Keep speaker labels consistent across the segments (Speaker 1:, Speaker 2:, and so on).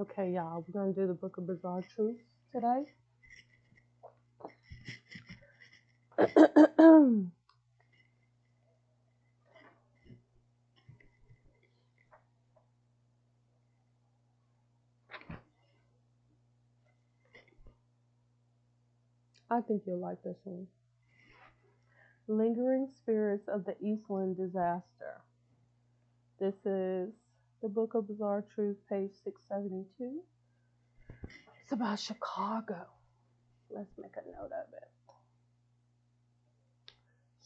Speaker 1: Okay, y'all, we're going to do the Book of Bizarre Truths today. I think you'll like this one. Lingering Spirits of the Eastland Disaster. This is the Book of Bizarre Truths, page 672. It's about Chicago. Let's make a note of it.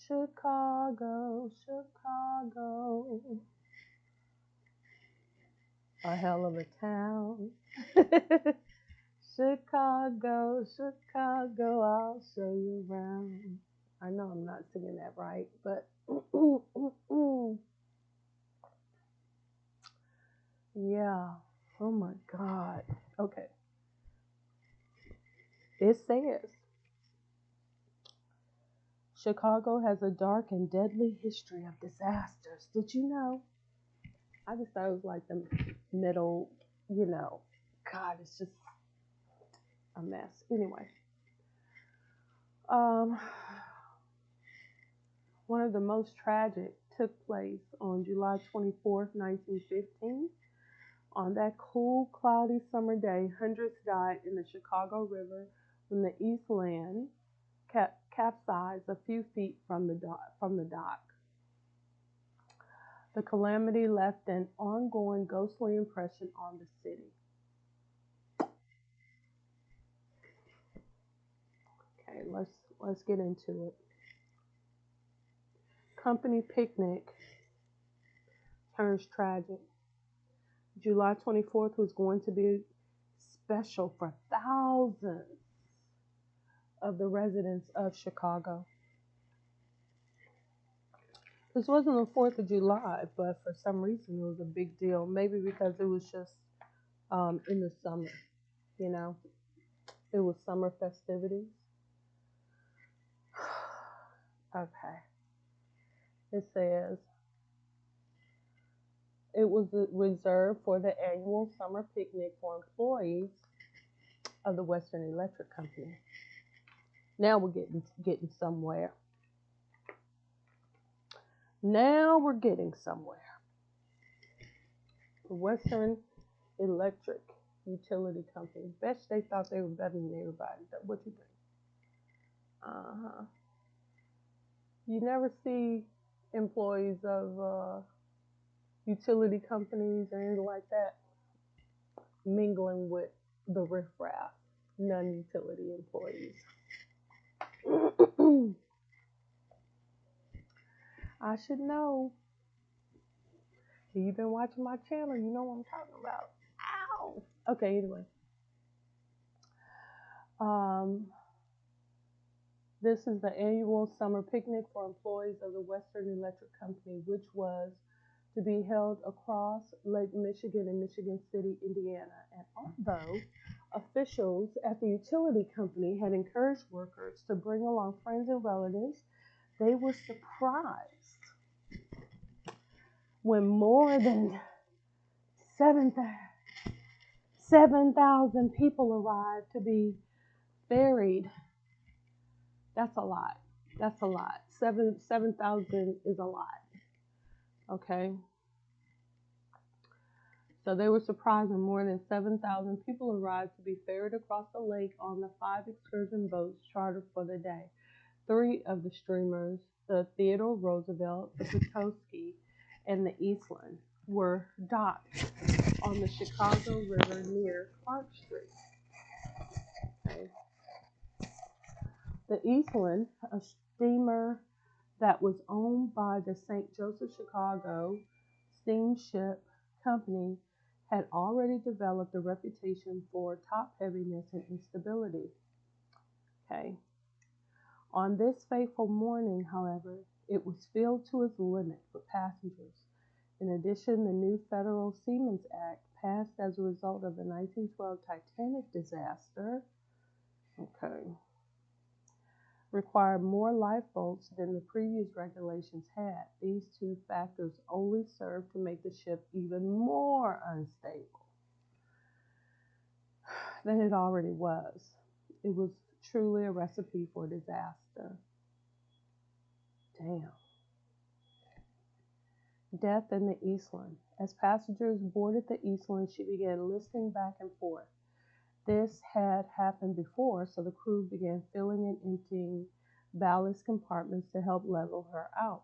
Speaker 1: Chicago, Chicago. A hell of a town. Chicago, Chicago, I'll show you around. I know I'm not singing that right, but yeah. Oh my God. Okay. It says Chicago has a dark and deadly history of disasters. Did you know? I just thought it was like the middle, God, it's just a mess. Anyway, one of the most tragic took place on July 24th, 1915. On that cool, cloudy summer day, hundreds died in the Chicago River when the Eastland capsized a few feet from the dock. The calamity left an ongoing ghostly impression on the city. Okay, let's get into it. Company picnic turns tragic. July 24th was going to be special for thousands of the residents of Chicago. This wasn't the 4th of July, but for some reason it was a big deal. Maybe because it was just in the summer, It was summer festivities. Okay. It says it was reserved for the annual summer picnic for employees of the Western Electric Company. Now we're getting somewhere. Now we're getting somewhere. The Western Electric Utility Company. Bet they thought they were better than everybody. What you think? You never see employees of utility companies or anything like that mingling with the riffraff, non-utility employees. I should know. You've been watching my channel, you know what I'm talking about. Ow! Okay, anyway. This is the annual summer picnic for employees of the Western Electric Company, which was to be held across Lake Michigan in Michigan City, Indiana. And although officials at the utility company had encouraged workers to bring along friends and relatives, they were surprised when more than 7,000 people arrived to be ferried. That's a lot. That's a lot. 7,000 is a lot. Okay. So they were surprised when more than 7,000 people arrived to be ferried across the lake on the 5 excursion boats chartered for the day. 3 of the streamers, the Theodore Roosevelt, the Petoskey, and the Eastland, were docked on the Chicago River near Clark Street. Okay. The Eastland, a steamer that was owned by the St. Joseph Chicago Steamship Company, had already developed a reputation for top-heaviness and instability. Okay. On this fateful morning, however, it was filled to its limit with passengers. In addition, the new Federal Seamen's Act, passed as a result of the 1912 Titanic disaster, required more lifeboats than the previous regulations had. These 2 factors only served to make the ship even more unstable. than it already was. It was truly a recipe for disaster. Damn. Death in the Eastland. As passengers boarded the Eastland, she began listening back and forth. This had happened before, so the crew began filling and emptying ballast compartments to help level her out.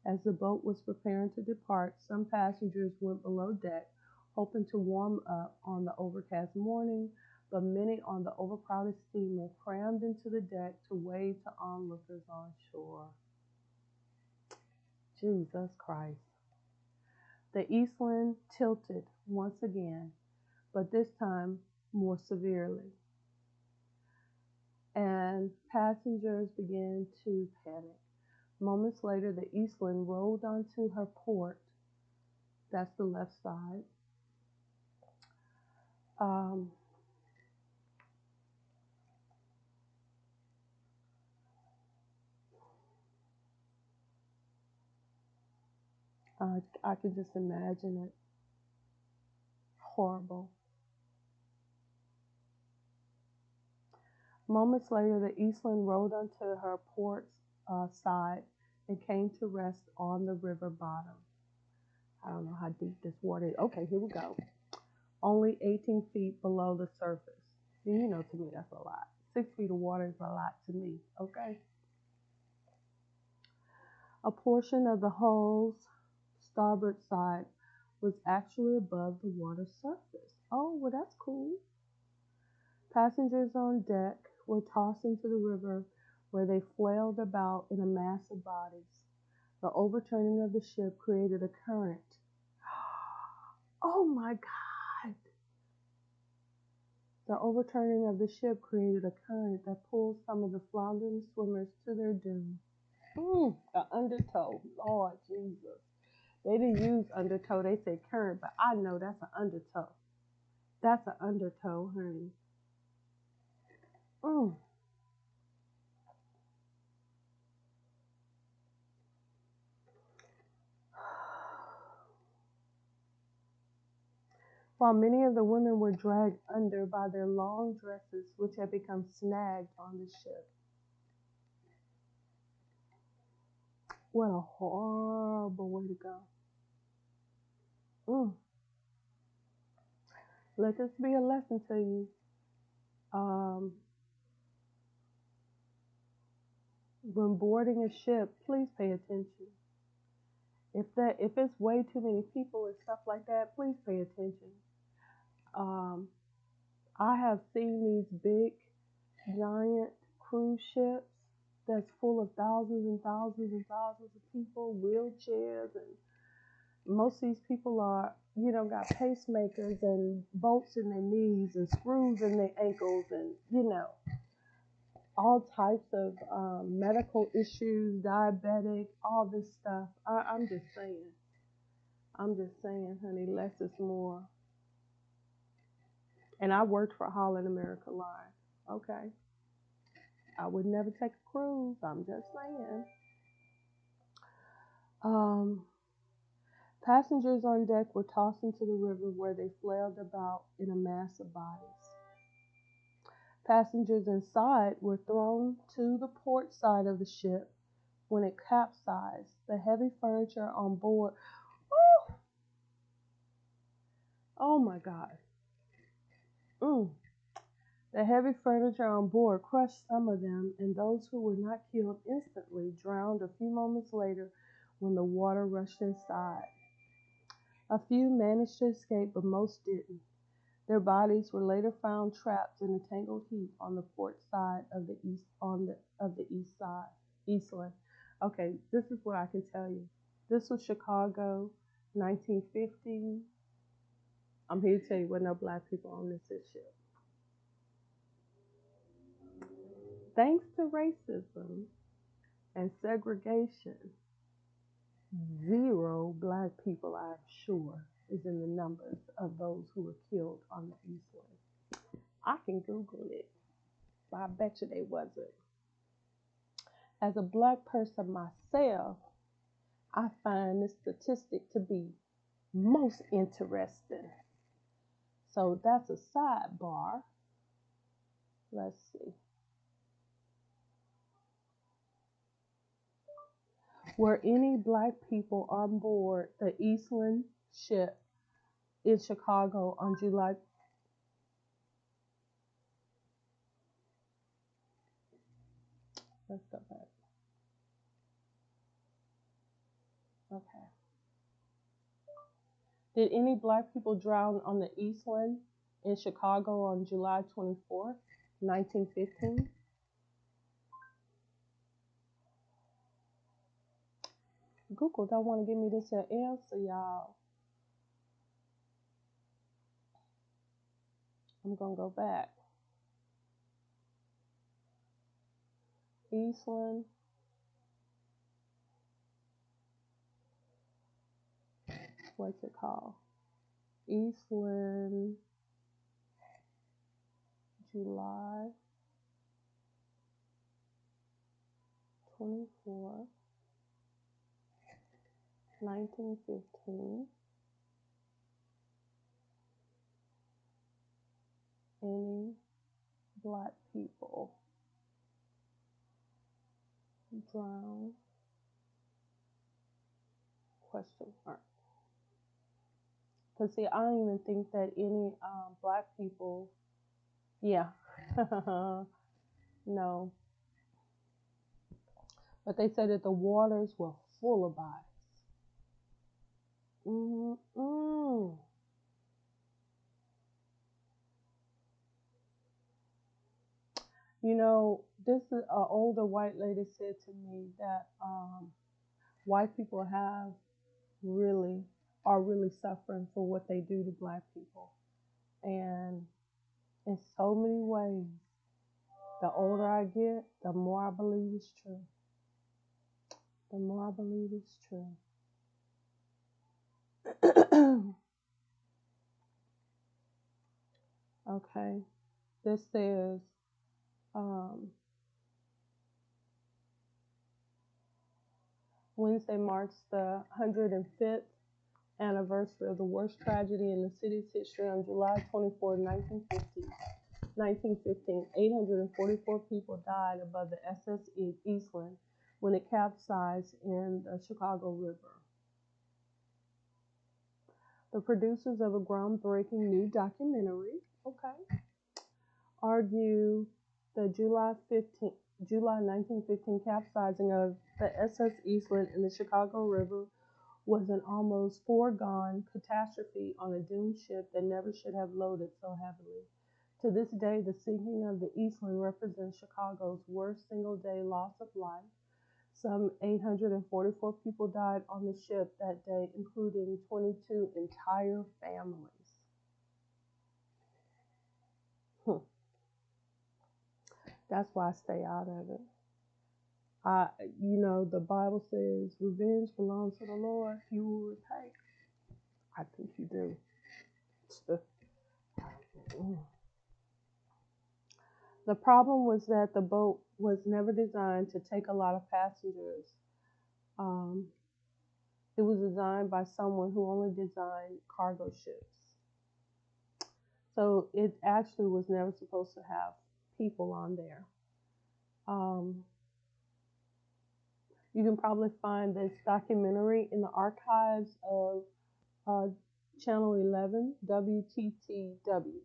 Speaker 1: As the boat was preparing to depart, some passengers went below deck, hoping to warm up on the overcast morning, but many on the overcrowded steamer crammed into the deck to wave to onlookers on shore. Jesus Christ. The Eastland tilted once again, but this time more severely, and passengers began to panic. Moments later, the Eastland rolled onto her port. That's the left side. I could just imagine it. Horrible. Moments later, the Eastland rolled onto her port side and came to rest on the river bottom. I don't know how deep this water is. Okay, here we go. Only 18 feet below the surface. You know, to me, that's a lot. 6 feet of water is a lot to me, okay? A portion of the hull's starboard side was actually above the water's surface. Oh, well, that's cool. Passengers on deck were tossed into the river where they flailed about in a mass of bodies. The overturning of the ship created a current. Oh my God! The overturning of the ship created a current that pulled some of the floundering swimmers to their doom. The undertow. Lord Jesus. They didn't use undertow, they said current, but I know that's an undertow. That's an undertow, honey. While many of the women were dragged under by their long dresses, which had become snagged on the ship. What a horrible way to go. Let this be a lesson to you. When boarding a ship, please pay attention. If it's way too many people and stuff like that, please pay attention. I have seen these big, giant cruise ships that's full of thousands and thousands and thousands of people, wheelchairs, and most of these people are, got pacemakers and bolts in their knees and screws in their ankles and, all types of medical issues, diabetic, all this stuff. I'm just saying, honey, less is more. And I worked for Holland America Line. Okay. I would never take a cruise. I'm just saying. Passengers on deck were tossed into the river where they flailed about in a mass of bodies. Passengers inside were thrown to the port side of the ship when it capsized. The heavy furniture on board. Oh my God. The heavy furniture on board crushed some of them, and those who were not killed instantly drowned a few moments later when the water rushed inside. A few managed to escape, but most didn't. Their bodies were later found trapped in a tangled heap on the port side of the Eastland. Okay, this is what I can tell you. This was Chicago, 1950. I'm here to tell you there were no black people on this ship. Thanks to racism and segregation, 0 black people, I'm sure, is in the numbers of those who were killed on the Eastland. I can Google it, but I bet you they wasn't. As a black person myself, I find this statistic to be most interesting. So that's a sidebar. Let's see. Were any black people on board the Eastland ship in Chicago on July? Let's go back. Okay. Did any black people drown on the Eastland in Chicago on July 24th, 1915? Google don't want to give me this answer, y'all. I'm going to go back. Eastland. What's it called? Eastland, July 24, 1915. Any black people drown? Question mark. Because, see, I don't even think that any black people, yeah, no. But they said that the waters were full of bodies. Mm-mm. You know, this is an older white lady said to me that white people are really suffering for what they do to black people. And in so many ways, the older I get, the more I believe it's true. The more I believe it's true. Okay, this says, Wednesday marks the 105th anniversary of the worst tragedy in the city's history on July 24, 1915. 844 people died above the SS Eastland when it capsized in the Chicago River. The producers of a groundbreaking new documentary, argue the July 1915 capsizing of the SS Eastland in the Chicago River was an almost foregone catastrophe on a doomed ship that never should have loaded so heavily. To this day, the sinking of the Eastland represents Chicago's worst single-day loss of life. Some 844 people died on the ship that day, including 22 entire families. That's why I stay out of it. The Bible says, revenge belongs to the Lord. He will repay. I think you do. The problem was that the boat was never designed to take a lot of passengers. It was designed by someone who only designed cargo ships. So it actually was never supposed to have people on there. You can probably find this documentary in the archives of Channel 11, WTTW.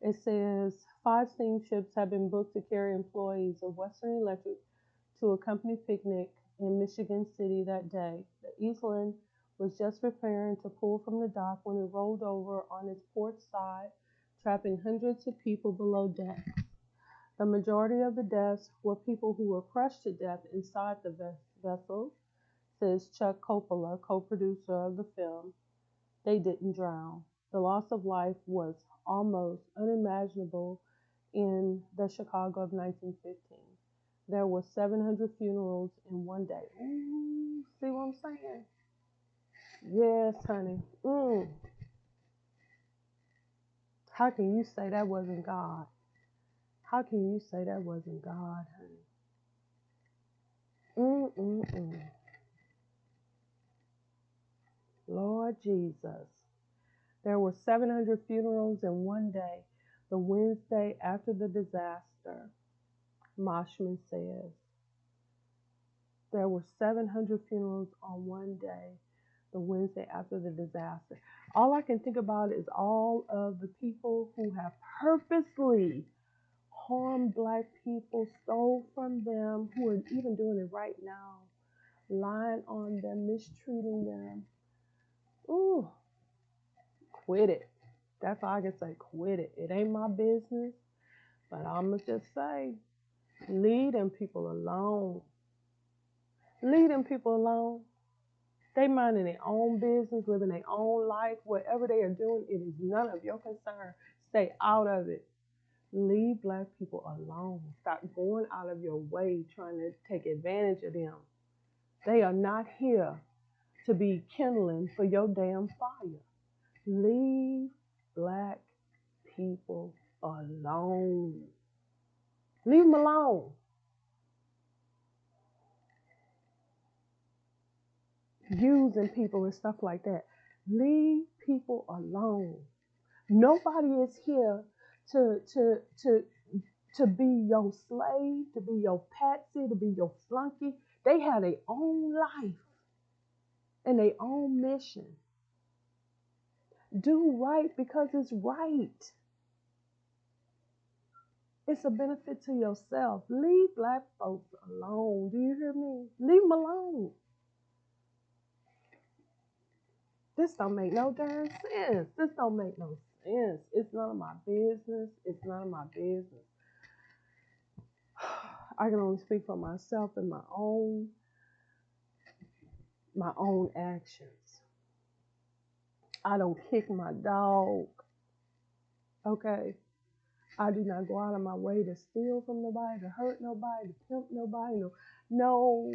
Speaker 1: It says 5 steamships have been booked to carry employees of Western Electric to a company picnic in Michigan City that day. The Eastland was just preparing to pull from the dock when it rolled over on its port side, trapping hundreds of people below deck. The majority of the deaths were people who were crushed to death inside the vessel, says Chuck Coppola, co-producer of the film. They didn't drown. The loss of life was almost unimaginable in the Chicago of 1915. There were 700 funerals in one day. Ooh, see what I'm saying? Yes, honey. How can you say that wasn't God? How can you say that wasn't God, honey? Lord Jesus. There were 700 funerals in one day. The Wednesday after the disaster, Moshman says, there were 700 funerals on one day, the Wednesday after the disaster. All I can think about is all of the people who have purposely harmed Black people, stole from them, who are even doing it right now, lying on them, mistreating them. Ooh, quit it. That's all I can say, quit it. It ain't my business, but I'ma just say, leave them people alone. Leave them people alone. They minding their own business, living their own life. Whatever they are doing, it is none of your concern. Stay out of it. Leave Black people alone. Stop going out of your way trying to take advantage of them. They are not here to be kindling for your damn fire. Leave Black people alone. Leave them alone. Using people and stuff like that. Leave people alone. Nobody is here to be your slave, to be your patsy, to be your flunky. They have their own life and their own mission. Do right because it's right. It's a benefit to yourself. Leave Black folks alone. Do you hear me? Leave them alone. This don't make no darn sense. This don't make no sense. It's none of my business. It's none of my business. I can only speak for myself and my own actions. I don't kick my dog. Okay? I do not go out of my way to steal from nobody, to hurt nobody, to pimp nobody. No.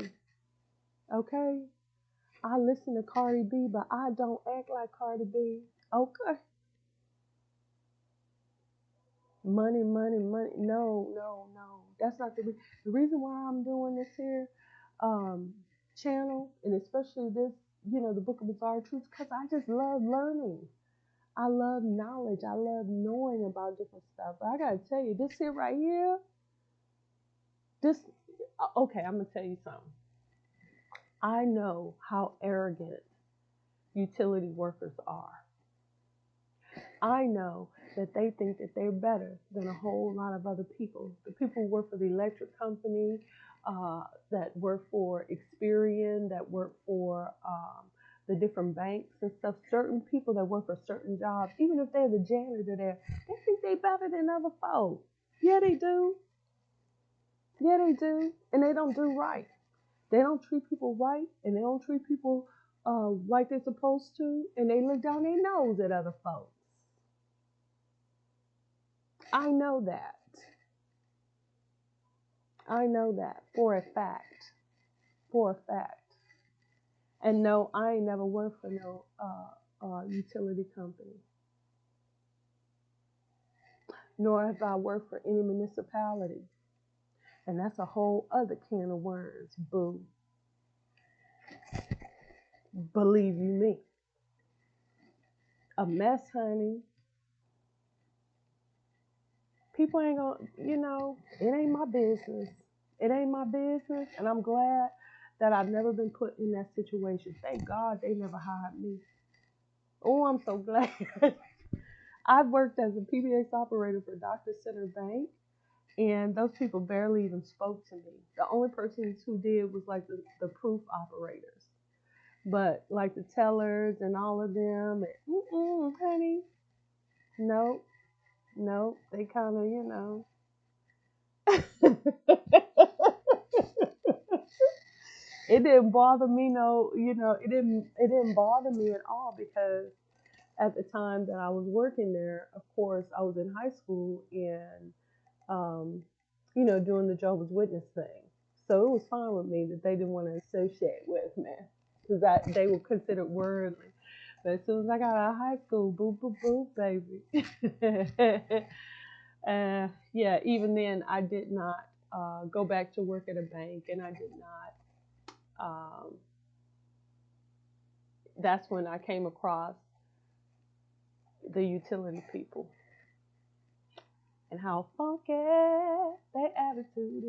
Speaker 1: Okay? I listen to Cardi B, but I don't act like Cardi B. Okay? Money. No. That's not the reason. The reason why I'm doing this here channel, and especially this, the Book of Bizarre Truths, because I just love learning. I love knowledge. I love knowing about different stuff. But I got to tell you, this here right here, okay, I'm going to tell you something. I know how arrogant utility workers are. I know that they think that they're better than a whole lot of other people. The people who work for the electric company, that work for Experian, that work for the different banks and stuff, certain people that work for certain jobs, even if they're the janitor there, they think they're better than other folks. Yeah, they do. Yeah, they do. And they don't do right. They don't treat people right, and they don't treat people like they're supposed to, and they look down their nose at other folks. I know that. I know that for a fact. For a fact. And no, I ain't never worked for no utility company. Nor have I worked for any municipality. And that's a whole other can of worms, boo. Believe you me. A mess, honey. People ain't gonna, it ain't my business. It ain't my business. And I'm glad that I've never been put in that situation. Thank God they never hired me. Oh, I'm so glad. I've worked as a PBX operator for Dr. Center Bank, and those people barely even spoke to me. The only persons who did was like the proof operators. But like the tellers and all of them, honey, no, they kind of, it didn't bother me. No, it didn't bother me at all, because at the time that I was working there, of course, I was in high school and, doing the Jehovah's Witness thing. So it was fine with me that they didn't want to associate with me, because they were considered worldly. But as soon as I got out of high school, boop, boop, boop, baby. Yeah, even then, I did not go back to work at a bank, and I did not. That's when I came across the utility people. and how funky their attitude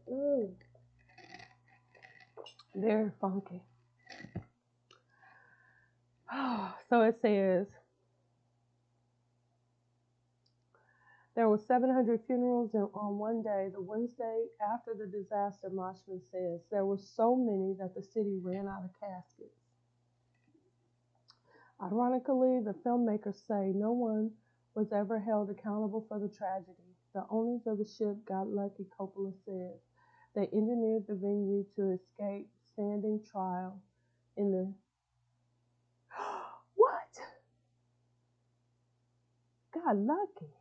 Speaker 1: is. Very funky. So it says there were 700 funerals on one day, the Wednesday after the disaster. Moshman says there were so many that the city ran out of caskets. Ironically, the filmmakers say no one was ever held accountable for the tragedy. The owners of the ship got lucky, Coppola says. They engineered the venue to escape standing trial in the... What? Got lucky.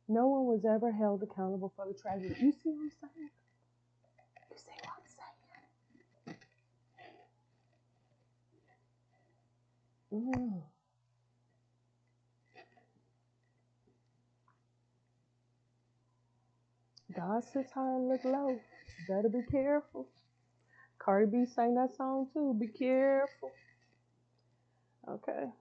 Speaker 1: No one was ever held accountable for the tragedy. You see what I'm saying? You see what I'm saying? God sits high and look low. Better be careful. Cardi B sang that song too. Be careful. Okay.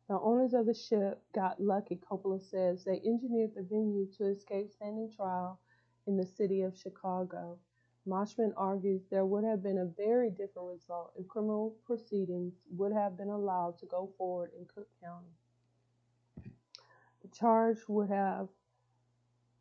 Speaker 1: The owners of the ship got lucky, Coppola says. They engineered the venue to escape standing trial in the city of Chicago. Moshman argues there would have been a very different result if criminal proceedings would have been allowed to go forward in Cook County. The charge would have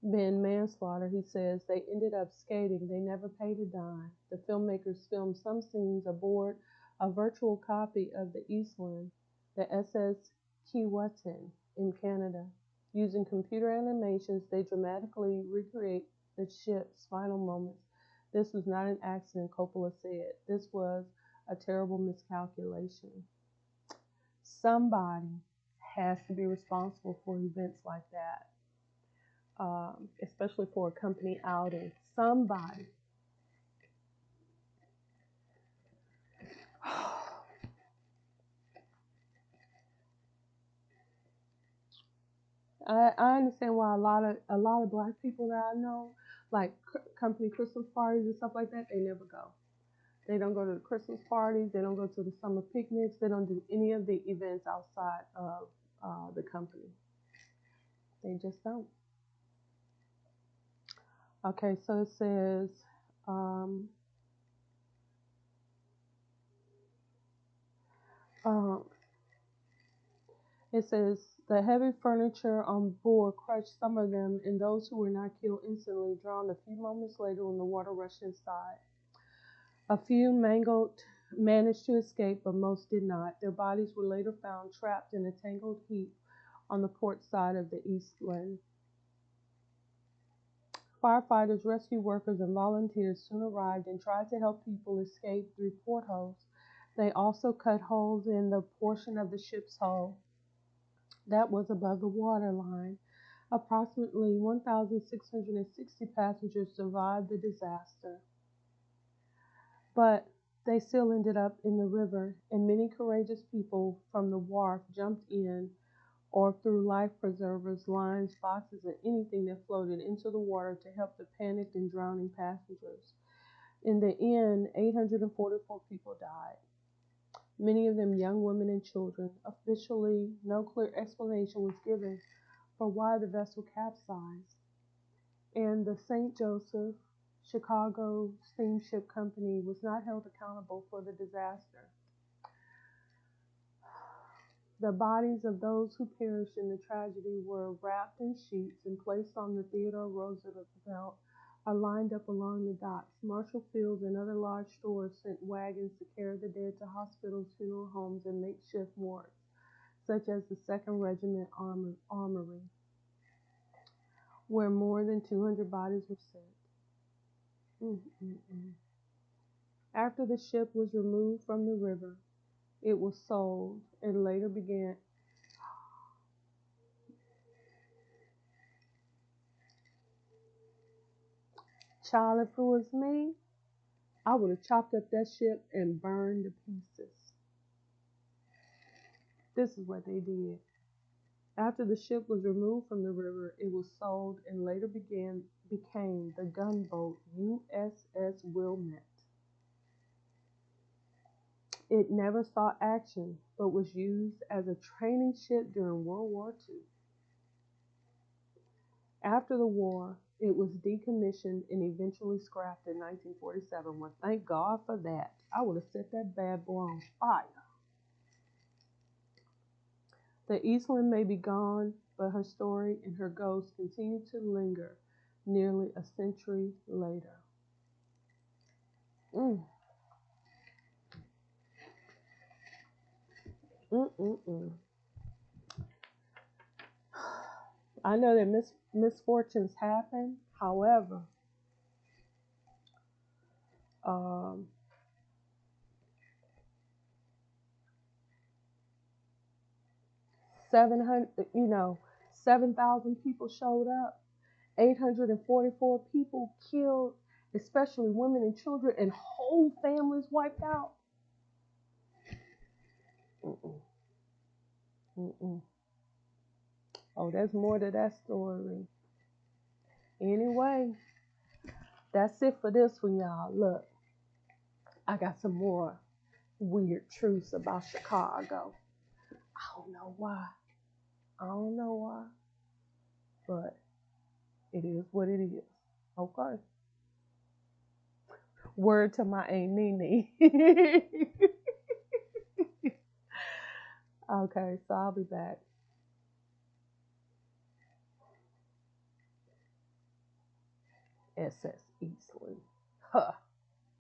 Speaker 1: been manslaughter, he says. They ended up skating. They never paid a dime. The filmmakers filmed some scenes aboard a virtual copy of the Eastland, the SS Keewatin in Canada. Using computer animations, they dramatically recreate the ship's final moments. This was not an accident, Coppola said. This was a terrible miscalculation. Somebody has to be responsible for events like that. Especially for a company outing. Somebody. I understand why a lot of black people that I know, like company Christmas parties and stuff like that, they never go. They don't go to the Christmas parties. They don't go to the summer picnics. They don't do any of the events outside of the company. They just don't. Okay, so it says, the heavy furniture on board crushed some of them, and those who were not killed instantly drowned a few moments later when the water rushed inside. A few managed to escape, but most did not. Their bodies were later found trapped in a tangled heap on the port side of the Eastland. Firefighters, rescue workers, and volunteers soon arrived and tried to help people escape through portholes. They also cut holes in the portion of the ship's hull that was above the water line. Approximately 1,660 passengers survived the disaster, but they still ended up in the river, and many courageous people from the wharf jumped in or threw life preservers, lines, boxes, and anything that floated into the water to help the panicked and drowning passengers. In the end, 844 people died, many of them young women and children. Officially, no clear explanation was given for why the vessel capsized, and the St. Joseph Chicago Steamship Company was not held accountable for the disaster. The bodies of those who perished in the tragedy were wrapped in sheets and placed on the Theodore Roosevelt, are lined up along the docks. Marshall Fields and other large stores sent wagons to carry the dead to hospitals, funeral homes, and makeshift morgues, such as the 2nd Regiment Armory, where more than 200 bodies were sent. After the ship was removed from the river, it was sold and later began. Child, if it was me, I would have chopped up that ship and burned to pieces. This is what they did. After the ship was removed from the river, it was sold and later became the gunboat USS Wilmette. It never saw action, but was used as a training ship during World War II. After the war, it was decommissioned and eventually scrapped in 1947. Well, thank God for that. I would have set that bad boy on fire. The Eastland may be gone, but her story and her ghost continue to linger nearly a century later. Mm. Mm-mm-mm. I know that misfortunes happen. However, um, 700, 7,000 people showed up. 844 people killed, especially women and children, and whole families wiped out. Mm-mm. Mm-mm. Oh, there's more to that story. Anyway, that's it for this one, y'all. Look, I got some more weird truths about Chicago. I don't know why. But it is what it is. Okay. Word to my Aunt Nene. Okay, so I'll be back. SS Eastland. Huh.